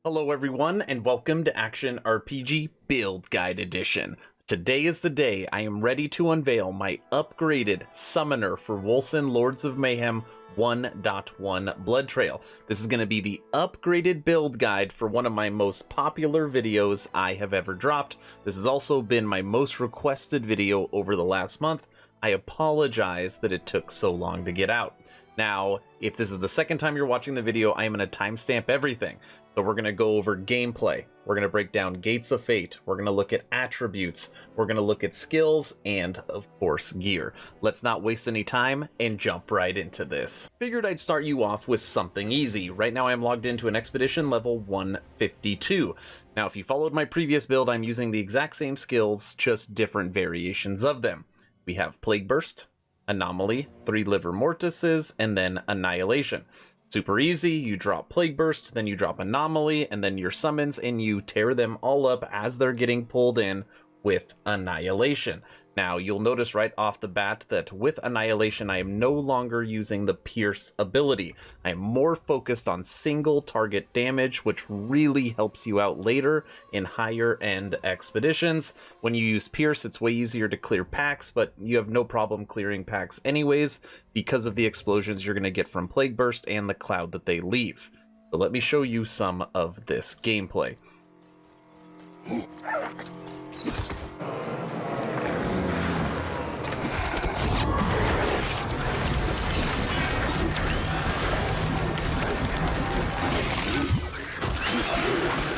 Hello everyone, and welcome to Action RPG Build Guide Edition. Today is the day I am ready to unveil my upgraded summoner for Wolcen Lords of Mayhem 1.1 Bloodtrail. This is going to be the upgraded build guide for one of my most popular videos I have ever dropped. This has also been my most requested video over the last month. I apologize that it took so long to get out. Now, if this is the second time you're watching the video, I am going to timestamp everything. So we're going to go over gameplay, we're going to break down Gates of Fate, we're going to look at attributes, we're going to look at skills, and of course gear. Let's not waste any time and jump right into this. Figured I'd start you off with something easy. Right now I'm logged into an expedition level 152. Now if you followed my previous build, I'm using the exact same skills, just different variations of them. We have Plague Burst, Anomaly, 3 Livor Mortises, and then Annihilation. Super easy, you drop Plague Burst, then you drop Anomaly, and then your summons, and you tear them all up as they're getting pulled in with Annihilation. Now, you'll notice right off the bat that with Annihilation, I am no longer using the Pierce ability. I am more focused on single target damage, which really helps you out later in higher end expeditions. When you use Pierce, it's way easier to clear packs, but you have no problem clearing packs anyways because of the explosions you're going to get from Plague Burst and the cloud that they leave. So let me show you some of this gameplay.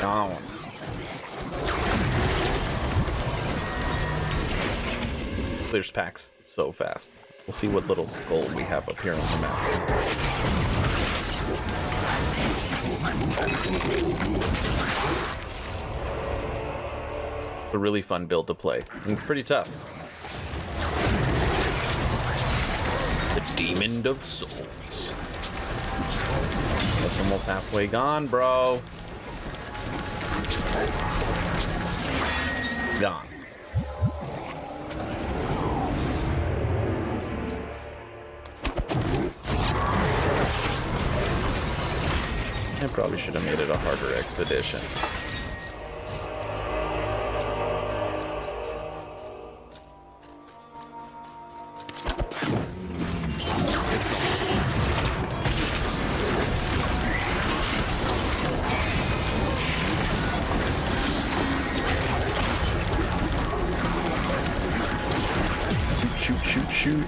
Down. Clears packs so fast. We'll see what little skull we have up here on the map. It's a really fun build to play, and it's pretty tough. The Demon of Souls. That's almost halfway gone, bro. It's gone. I probably should have made it a harder expedition. Shoot.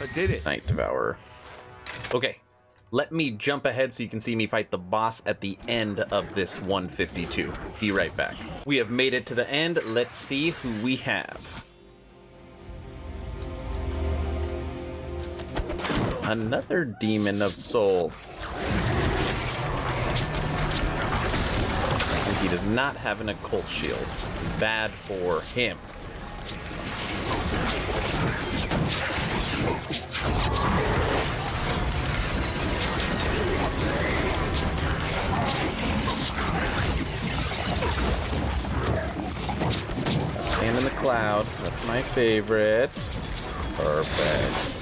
I did it. Night Devourer. Okay, let me jump ahead so you can see me fight the boss at the end of this 152. Be right back. We have made it to the end. Let's see who we have. Another Demon of Souls. He does not have an occult shield. Bad for him. Stand in the cloud. That's my favorite. Perfect.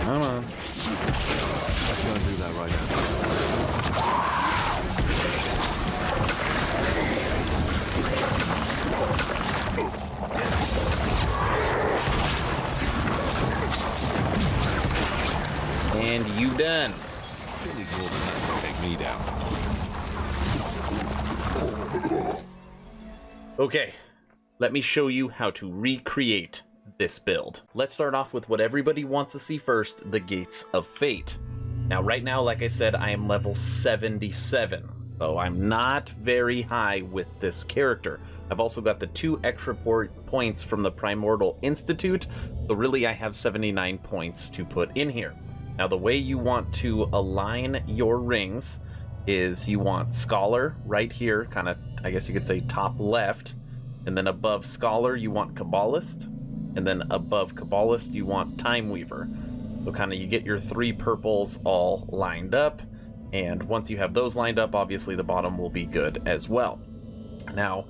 Come on. I'm gonna do that right now. And you done. Really cool enough to take me down. Okay, let me show you how to recreate this build. Let's start off with what everybody wants to see first, the Gates of Fate. Now, right now, like I said, I am level 77, so I'm not very high with this character. I've also got the 2 extra points from the Primordial Institute, so really I have 79 points to put in here. Now, the way you want to align your rings is you want Scholar right here, kind of, I guess you could say top left, and then above Scholar you want Kabbalist, and then above Kabbalist you want Time Weaver. So kind of you get your 3 purples all lined up, and once you have those lined up, obviously the bottom will be good as well. Now,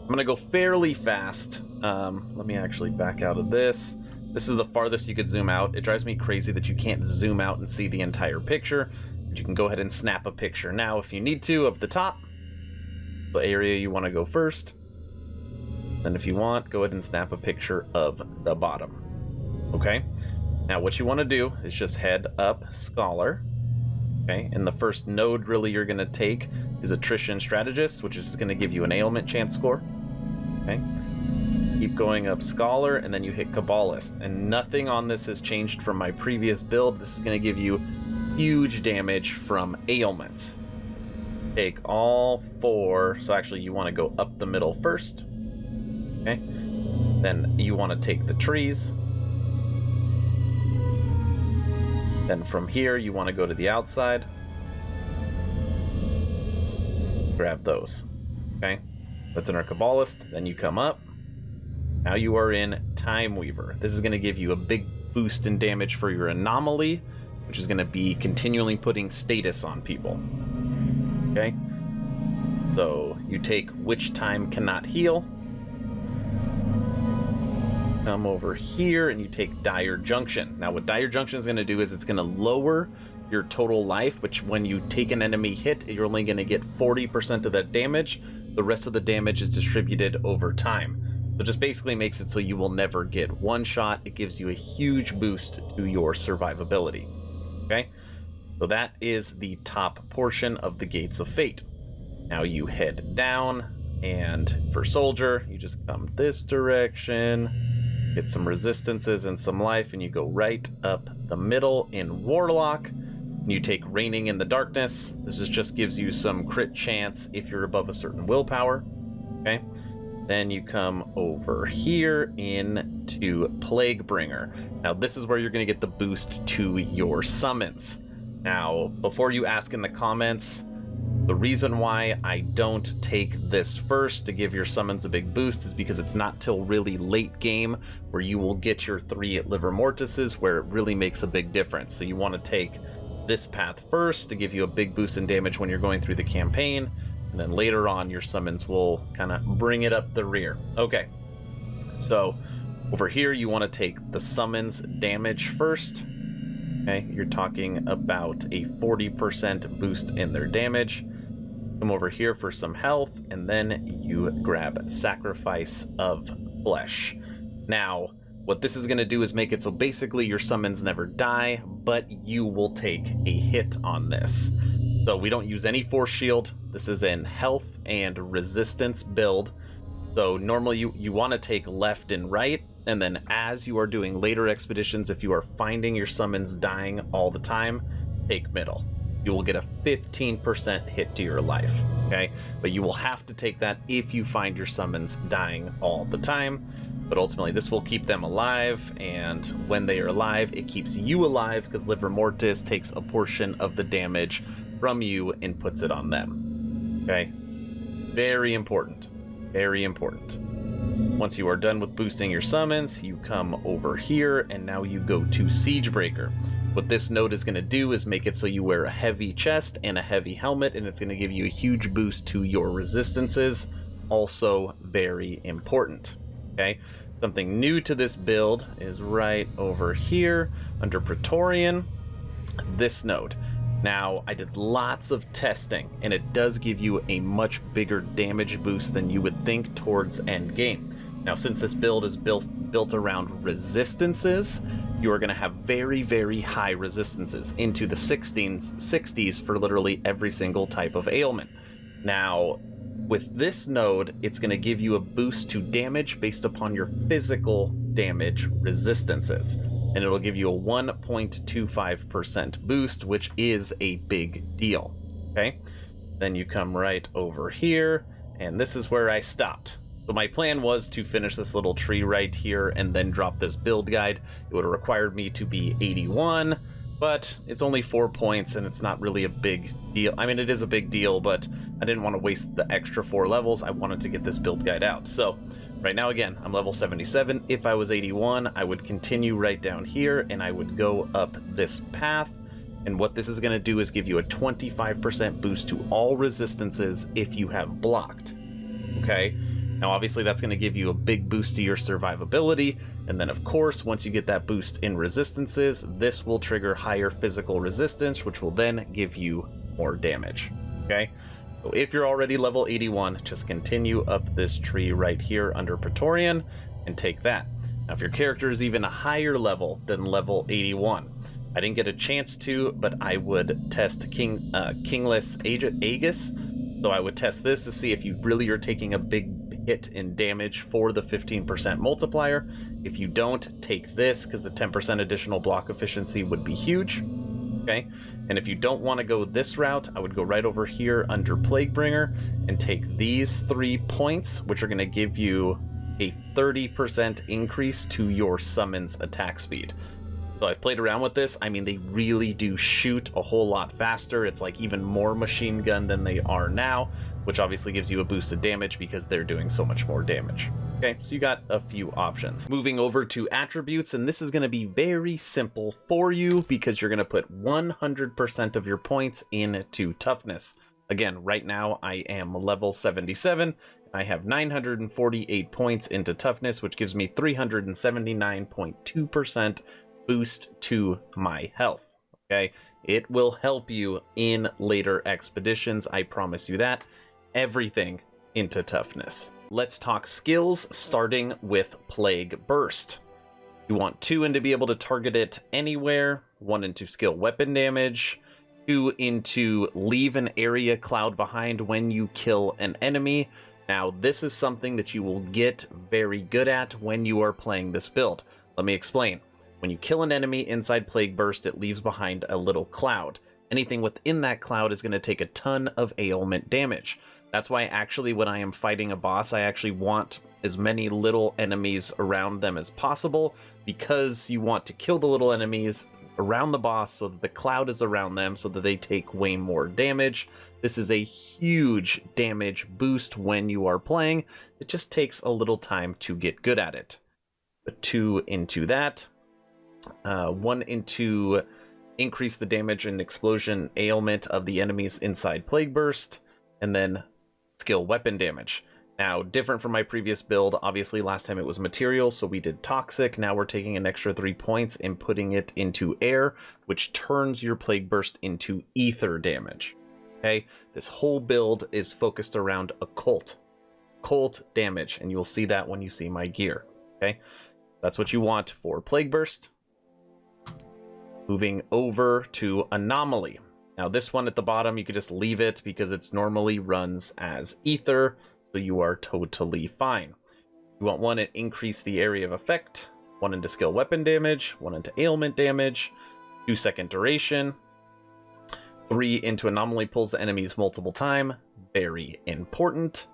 I'm gonna go fairly fast. Let me actually back out of this. This is the farthest you could zoom out. It drives me crazy that you can't zoom out and see the entire picture. But you can go ahead and snap a picture now if you need to of the top, the area you want to go first. And if you want, go ahead and snap a picture of the bottom. Okay? Now what you want to do is just head up Scholar. Okay? And the first node really you're going to take is Attrition Strategist, which is going to give you an ailment chance score. Okay? Keep going up Scholar, and then you hit Kabbalist. And nothing on this has changed from my previous build. This is going to give you huge damage from ailments. Take all 4. So actually you want to go up the middle first. Okay? Then you want to take the trees. Then from here you want to go to the outside. Grab those. Okay? That's in our Kabbalist. Then you come up. Now you are in Time Weaver. This is going to give you a big boost in damage for your anomaly, which is going to be continually putting status on people. Okay? So you take Which Time Cannot Heal. Come over here and you take Dire Junction. Now what Dire Junction is going to do is it's going to lower your total life, which when you take an enemy hit, you're only going to get 40% of that damage. The rest of the damage is distributed over time. So it just basically makes it so you will never get one shot. It gives you a huge boost to your survivability. Okay? So that is the top portion of the Gates of Fate. Now you head down, and for Soldier, you just come this direction, get some resistances and some life, and you go right up the middle in Warlock. And you take Reigning in the Darkness. This just gives you some crit chance if you're above a certain willpower. Okay? Then you come over here into Plaguebringer. Now this is where you're going to get the boost to your summons. Now, before you ask in the comments, the reason why I don't take this first to give your summons a big boost is because it's not till really late game where you will get your 3 Liver Mortises where it really makes a big difference. So you want to take this path first to give you a big boost in damage when you're going through the campaign. And then later on, your summons will kind of bring it up the rear. Okay, so over here, you want to take the summons damage first. Okay, you're talking about a 40% boost in their damage. Come over here for some health, and then you grab Sacrifice of Flesh. Now, what this is going to do is make it so basically your summons never die, but you will take a hit on this. So we don't use any force shield. This is in health and resistance build. So normally you want to take left and right, and then as you are doing later expeditions, if you are finding your summons dying all the time, take middle. You will get a 15% hit to your life, okay? But you will have to take that if you find your summons dying all the time. But ultimately, this will keep them alive, and when they are alive, it keeps you alive because Liver Mortis takes a portion of the damage from you and puts it on them. Okay? Very important. Very important. Once you are done with boosting your summons, you come over here, and now you go to Siegebreaker. What this node is going to do is make it so you wear a heavy chest and a heavy helmet, and it's going to give you a huge boost to your resistances. Also very important. Okay? Something new to this build is right over here under Praetorian, this node. Now, I did lots of testing, and it does give you a much bigger damage boost than you would think towards end game. Now, since this build is built around resistances, you are going to have very, very high resistances into the 60s for literally every single type of ailment. Now, with this node, it's going to give you a boost to damage based upon your physical damage resistances. And it'll give you a 1.25% boost, which is a big deal. Okay? Then you come right over here, and this is where I stopped. So my plan was to finish this little tree right here and then drop this build guide. It would have required me to be 81, but it's only 4 points and it's not really a big deal. I mean, it is a big deal, but I didn't want to waste the extra 4 levels. I wanted to get this build guide out. So right now, again, I'm level 77. If I was 81, I would continue right down here and I would go up this path. And what this is going to do is give you a 25% boost to all resistances if you have blocked. Okay? Now, obviously, that's going to give you a big boost to your survivability, and then, of course, once you get that boost in resistances, this will trigger higher physical resistance, which will then give you more damage, okay? So if you're already level 81, just continue up this tree right here under Praetorian, and take that. Now, if your character is even a higher level than level 81, I didn't get a chance to, but I would test Kingless Aegis, so I would test this to see if you really are taking a big hit in damage for the 15% multiplier. If you don't, take this, because the 10% additional block efficiency would be huge. Okay, and if you don't want to go this route, I would go right over here under Plaguebringer and take these 3 points, which are going to give you a 30% increase to your summon's attack speed. So I've played around with this. I mean, they really do shoot a whole lot faster. It's like even more machine gun than they are now, which obviously gives you a boost of damage because they're doing so much more damage. Okay, so you got a few options. Moving over to attributes, and this is going to be very simple for you because you're going to put 100% of your points into toughness. Again, right now I am level 77. I have 948 points into toughness, which gives me 379.2% boost to my health. Okay, it will help you in later expeditions, I promise you that. Everything into toughness. Let's talk skills, starting with Plague Burst. You want 2 in to be able to target it anywhere, 1 into skill weapon damage, 2 into leave an area cloud behind when you kill an enemy. Now, this is something that you will get very good at when you are playing this build. Let me explain. When you kill an enemy inside Plague Burst, it leaves behind a little cloud. Anything within that cloud is going to take a ton of ailment damage. That's why actually when I am fighting a boss, I actually want as many little enemies around them as possible, because you want to kill the little enemies around the boss so that the cloud is around them so that they take way more damage. This is a huge damage boost when you are playing. It just takes a little time to get good at it. Put 2 into that. 1 into increase the damage and explosion ailment of the enemies inside Plague Burst, and then skill weapon damage. Now, different from my previous build, obviously last time it was material, so we did toxic. Now we're taking an extra 3 points and putting it into air, which turns your Plague Burst into ether damage. Okay, this whole build is focused around occult damage, and you'll see that when you see my gear. Okay, that's what you want for Plague Burst. Moving over to Anomaly. Now this one at the bottom, you could just leave it because it's normally runs as ether, so you are totally fine. You want 1 to increase the area of effect, 1 into skill weapon damage, 1 into ailment damage, 2 second duration, 3 into Anomaly pulls the enemies multiple time, very important.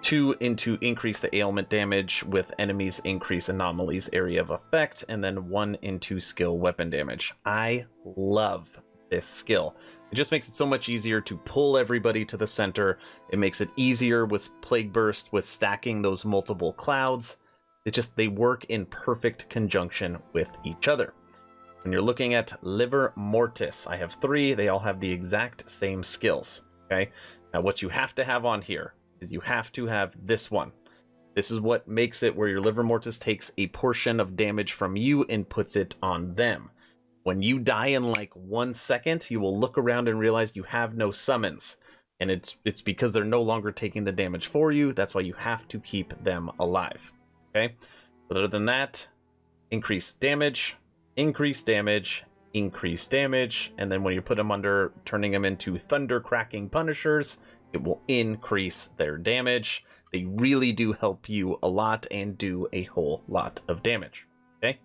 2 into increase the ailment damage with enemies increase Anomaly's area of effect, and then 1 into skill weapon damage. I love this skill. It just makes it so much easier to pull everybody to the center. It makes it easier with Plague Burst with stacking those multiple clouds. They work in perfect conjunction with each other. When you're looking at Liver Mortis, I have 3. They all have the exact same skills. Okay, now what you have to have on here is you have to have this one. This is what makes it where your Liver Mortis takes a portion of damage from you and puts it on them. When you die in like 1 second, you will look around and realize you have no summons. And it's because they're no longer taking the damage for you. That's why you have to keep them alive. Okay? But other than that, increase damage, increase damage, increase damage. And then when you put them under, turning them into Thunder Cracking Punishers, it will increase their damage. They really do help you a lot and do a whole lot of damage. Okay?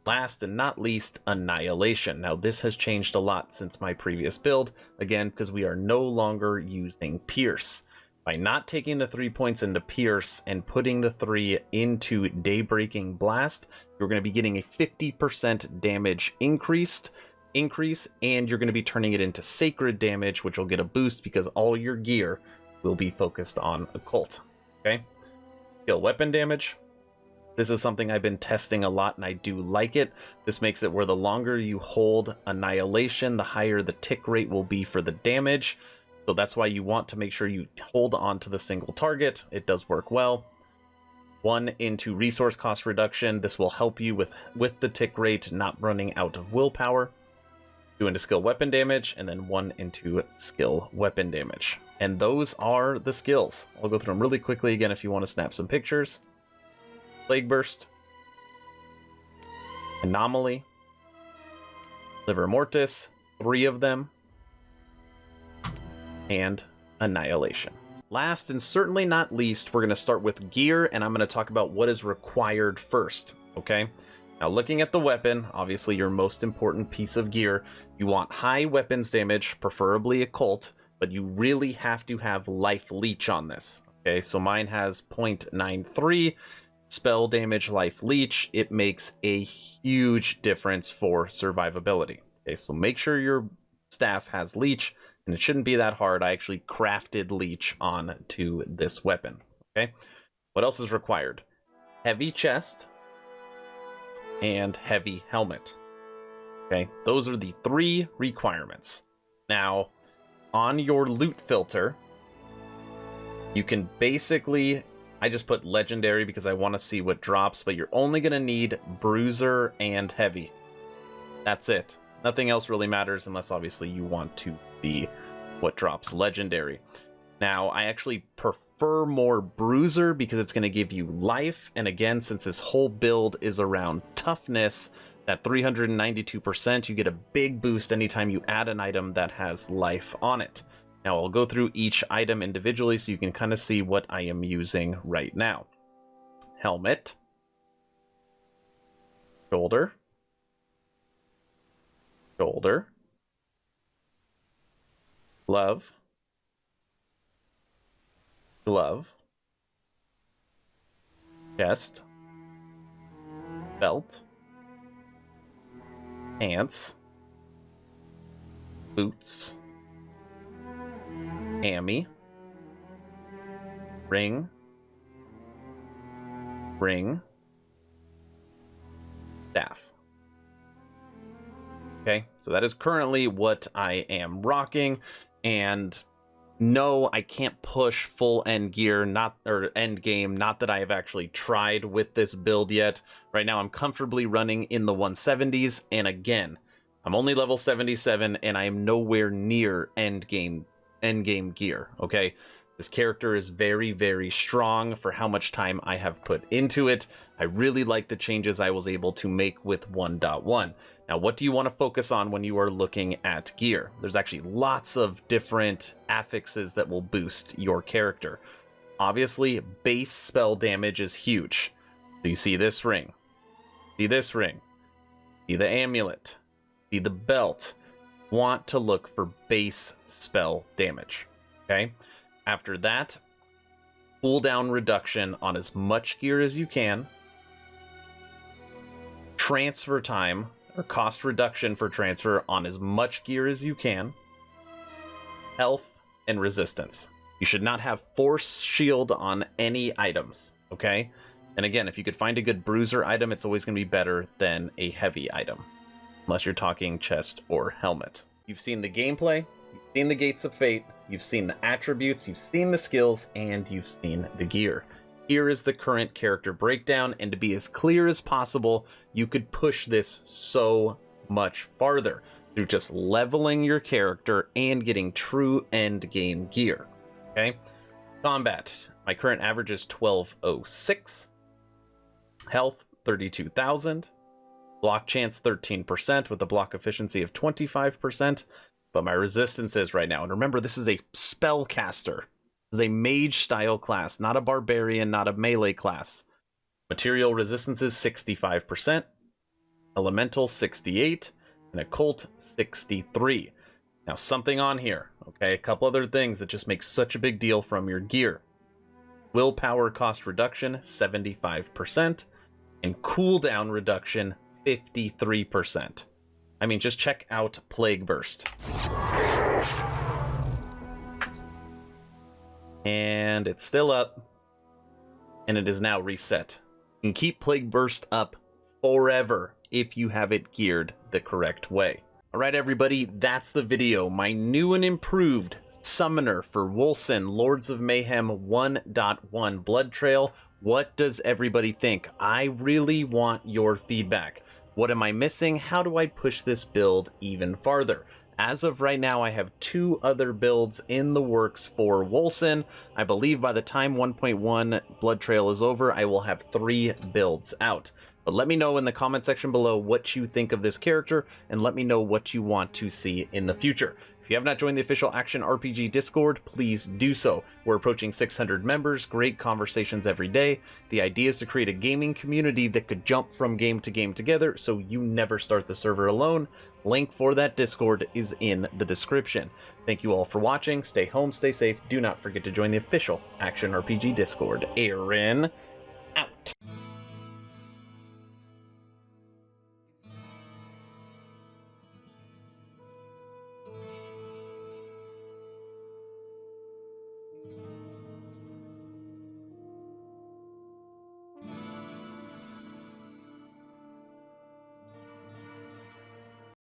Last and not least, Annihilation. Now this has changed a lot since my previous build, again, because we are no longer using Pierce. By not taking the 3 points into Pierce and putting the 3 into Daybreaking Blast, you're going to be getting a 50% damage increase, and you're going to be turning it into sacred damage, which will get a boost because all your gear will be focused on occult. Okay? Skill weapon damage. This is something I've been testing a lot, and I do like it. This makes it where the longer you hold Annihilation, the higher the tick rate will be for the damage. So that's why you want to make sure you hold on to the single target. It does work well. 1 into resource cost reduction. This will help you with the tick rate not running out of willpower. 2 into skill weapon damage, and then 1 into skill weapon damage. And those are the skills. I'll go through them really quickly again if you want to snap some pictures. Plague Burst, Anomaly, Livor Mortis, 3 of them, and Annihilation. Last and certainly not least, we're going to start with gear, and I'm going to talk about what is required first, okay? Now, looking at the weapon, obviously your most important piece of gear, you want high weapons damage, preferably occult, but you really have to have life leech on this, okay? So mine has 0.93 spell damage life leech. It makes a huge difference for survivability, okay? So make sure your staff has leech, and it shouldn't be that hard. I actually crafted leech onto this weapon, okay? What else is required? Heavy chest and heavy helmet, okay? Those are the 3 requirements. Now, on your loot filter, you can basically, I just put legendary because I want to see what drops, but you're only going to need bruiser and heavy. That's it. Nothing else really matters unless obviously you want to see what drops legendary. Now, I actually prefer more bruiser because it's going to give you life. And again, since this whole build is around toughness, that 392%, you get a big boost anytime you add an item that has life on it. Now, I'll go through each item individually so you can kind of see what I am using right now. Helmet. Shoulder. Shoulder, glove, glove, chest, belt, pants, boots, hammy, ring, staff. Okay, so that is currently what I am rocking, and no, I can't push full end gear, end game, not that I have actually tried with this build yet. Right now I'm comfortably running in the 170s, and again, I'm only level 77 and I am nowhere near end game gear, okay? This character is very, very strong for how much time I have put into it. I really like the changes I was able to make with 1.1. Now, what do you want to focus on when you are looking at gear? There's actually lots of different affixes that will boost your character. Obviously, base spell damage is huge. So you see this ring, see this ring, see the amulet, see the belt. Want to look for base spell damage, okay? After that, cooldown reduction on as much gear as you can. Transfer time, or cost reduction for transfer on as much gear as you can. Health and resistance. You should not have force shield on any items, okay? And again, if you could find a good bruiser item, it's always going to be better than a heavy item. Unless you're talking chest or helmet. You've seen the gameplay, you've seen the Gates of Fate, you've seen the attributes, you've seen the skills, and you've seen the gear. Here is the current character breakdown, and to be as clear as possible, you could push this so much farther through just leveling your character and getting true end game gear. Okay? Combat. My current average is 1206. Health, 32,000. Block chance, 13%, with a block efficiency of 25%. But my resistance is right now. And remember, this is a spellcaster. This is a mage-style class, not a barbarian, not a melee class. Material resistance is 65%. Elemental, 68%. And occult, 63%. Now, something on here, okay? A couple other things that just make such a big deal from your gear. Willpower cost reduction, 75%. And cooldown reduction, 53%. I mean, just check out Plague Burst. And it's still up. And it is now reset. You can keep Plague Burst up forever if you have it geared the correct way. Alright everybody, that's the video. My new and improved summoner for Wolcen Lords of Mayhem 1.1 Bloodtrail. What does everybody think? I really want your feedback. What am I missing? How do I push this build even farther? As of right now, I have 2 other builds in the works for Wolcen. I believe by the time 1.1 Bloodtrail is over, I will have 3 builds out. But let me know in the comment section below what you think of this character, and let me know what you want to see in the future. If you have not joined the official Action RPG Discord, please do so. We're approaching 600 members, great conversations every day. The idea is to create a gaming community that could jump from game to game together, so you never start the server alone. Link for that Discord is in the description. Thank you all for watching. Stay home, stay safe. Do not forget to join the official Action RPG Discord. Aaron, out.